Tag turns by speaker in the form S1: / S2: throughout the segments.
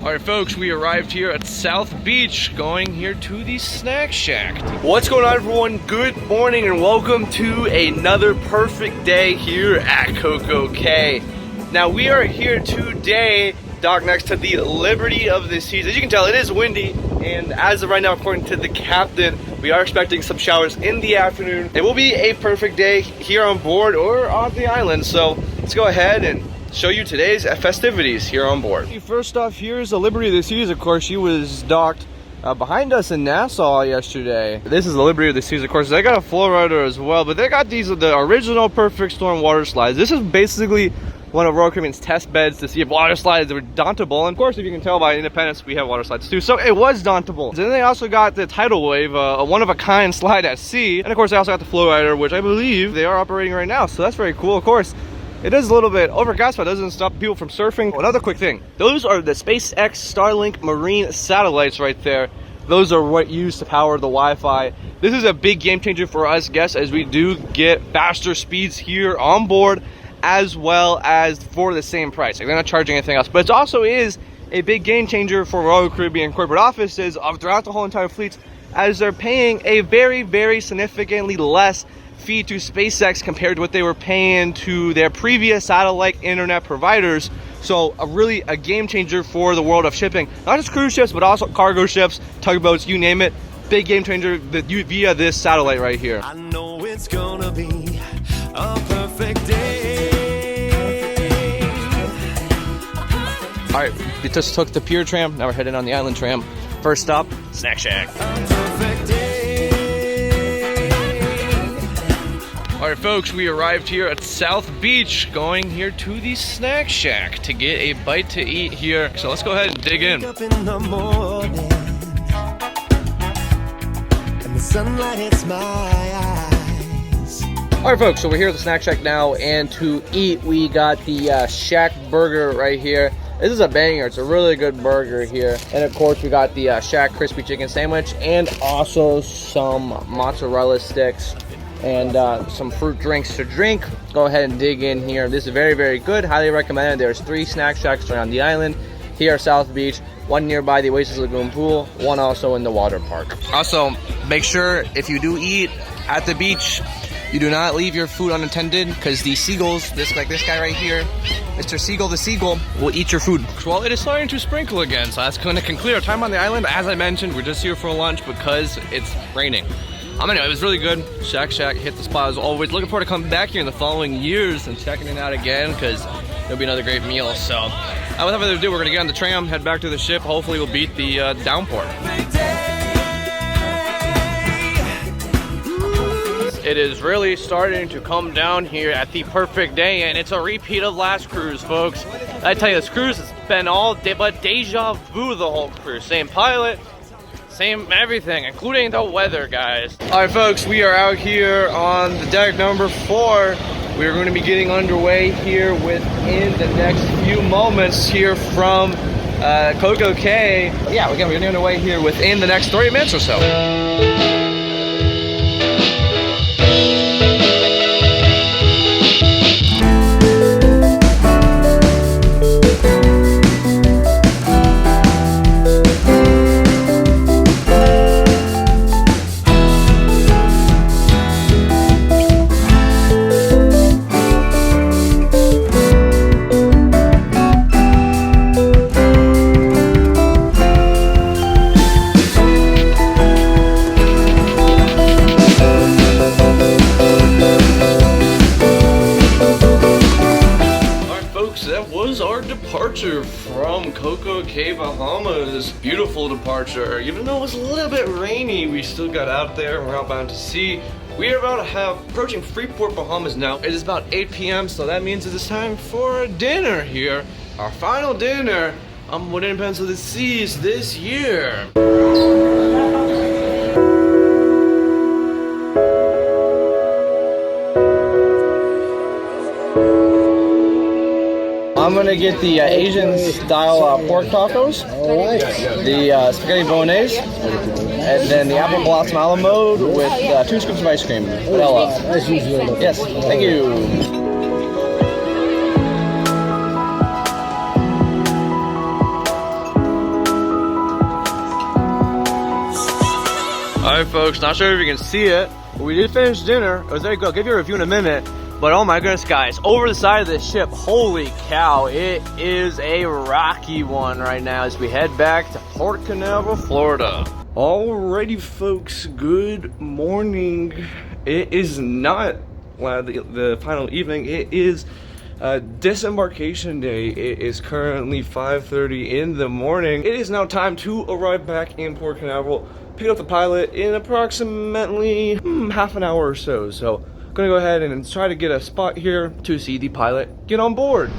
S1: Alright folks, we arrived here at South Beach, going here to the Snack Shack. What's going on everyone? Good morning and welcome to another perfect day here at Coco Cay. Now we are here today, docked next to the Liberty of the Seas. As you can tell, it is windy, and as of right now, according to the captain, we are expecting some showers in the afternoon. It will be a perfect day here on board or on the island, so let's go ahead and show you today's festivities here on board. First off, here's the Liberty of the Seas. Of course, she was docked behind us in Nassau yesterday. This is the Liberty of the Seas. Of course, they got a flow rider as well, but they got these the original Perfect Storm water slides. This is basically one of Royal Caribbean's test beds to see if water slides are dauntable. And of course, if you can tell by Independence, we have water slides too, so it was dauntable. And then they also got the Tidal Wave, a one-of-a-kind slide at sea. And of course, they also got the flow rider, which I believe they are operating right now, so that's very cool. Of course, it is a little bit overcast, but it doesn't stop people from surfing. Another quick thing, those are the SpaceX Starlink marine satellites right there. Those are what used to power the Wi-Fi. This is a big game changer for us guests, as we do get faster speeds here on board, as well as for the same price. Like, they're not charging anything else, but it also is a big game changer for Royal Caribbean corporate offices throughout the whole entire fleet, as they're paying a very, very significantly less fee to SpaceX compared to what they were paying to their previous satellite internet providers. So a game changer for the world of shipping, not just cruise ships, but also cargo ships, tugboats, you name it. Big game changer via this satellite right here.
S2: I know it's gonna be a perfect day.
S1: All right, we just took the pier tram. Now we're heading on the island tram. First stop, Snack Shack.
S2: Perfect day.
S1: Alright folks, we arrived here at South Beach, going here to the Snack Shack to get a bite to eat here. So let's go ahead and dig in.
S2: Up in the morning, and the sunlight hits my eyes.
S1: Alright folks, so we're here at the Snack Shack now, and to eat we got the Shack burger right here. This is a banger. It's a really good burger here. And of course we got the Shack crispy chicken sandwich, and also some mozzarella sticks and some fruit drinks to drink. Go ahead and dig in here. This is very, very good. Highly recommended. There's 3 snack shacks around the island here at South Beach, one nearby the Oasis Lagoon pool, one also in the water park. Also, make sure if you do eat at the beach, you do not leave your food unattended, because the seagulls, like this guy right here, Mr. Seagull the Seagull, will eat your food. Well, it is starting to sprinkle again, so that's going to conclude our time on the island. As I mentioned, we're just here for lunch because it's raining. Anyway, it was really good. Shack hit the spot as always. Looking forward to coming back here in the following years and checking it out again, because it'll be another great meal. So, without further ado, we're going to get on the tram, head back to the ship. Hopefully we'll beat the downpour. It is really starting to come down here at the perfect day, and it's a repeat of last cruise, folks. I tell you, this cruise has been all day, but deja vu the whole cruise. Same pilot, same everything, including the weather, guys. All right, folks, we are out here on the deck number 4. We're going to be getting underway here within the next few moments here from Coco Cay. Yeah, we're getting underway here within the next 30 minutes or so. Departure from Coco Cay, Bahamas. Beautiful departure. Even though it was a little bit rainy, we still got out there and we're outbound to sea. We are approaching Freeport, Bahamas now. It is about 8 p.m. so that means it is time for dinner here. Our final dinner on Independence of the Seas this year. I'm gonna get the Asian style pork tacos, the spaghetti bolognese, and then the apple blossom a la mode with 2 scoops of ice cream. Vanilla. Yes, thank you. Alright folks, not sure if you can see it, but we did finish dinner. It was very good. I'll give you a review in a minute. But oh my goodness guys, over the side of this ship, holy cow, it is a rocky one right now as we head back to Port Canaveral, Florida. Alrighty folks, good morning. It is not the final evening, it is disembarkation day. It is currently 5:30 in the morning. It is now time to arrive back in Port Canaveral, pick up the pilot in approximately half an hour or so. So I'm gonna go ahead and try to get a spot here to see the pilot get on board.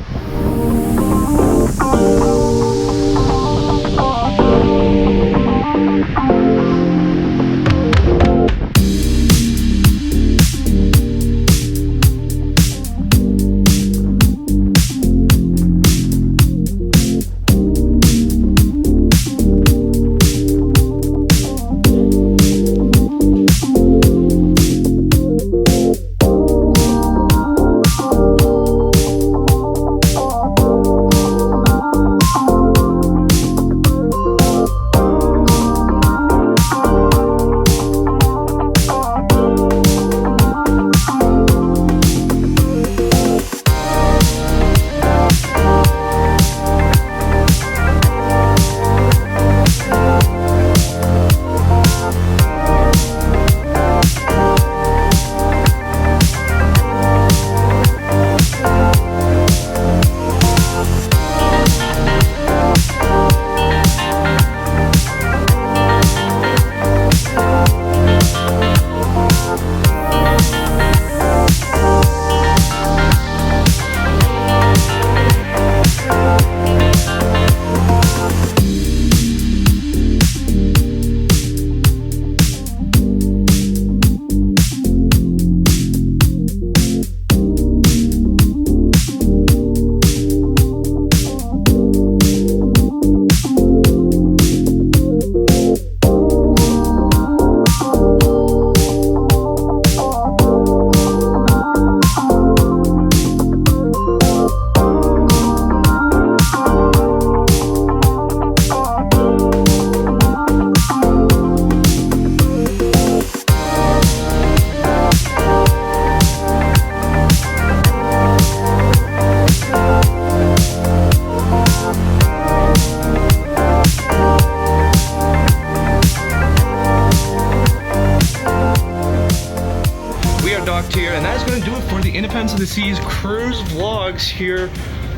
S1: Here, and that's going to do it for the Independence of the Seas cruise vlogs here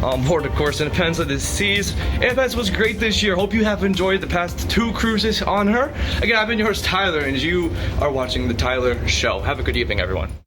S1: on board, of course, Independence of the Seas. Independence was great this year. Hope you have enjoyed the past 2 cruises on her. Again, I've been yours, Tyler, and you are watching The Tyler Show. Have a good evening, everyone.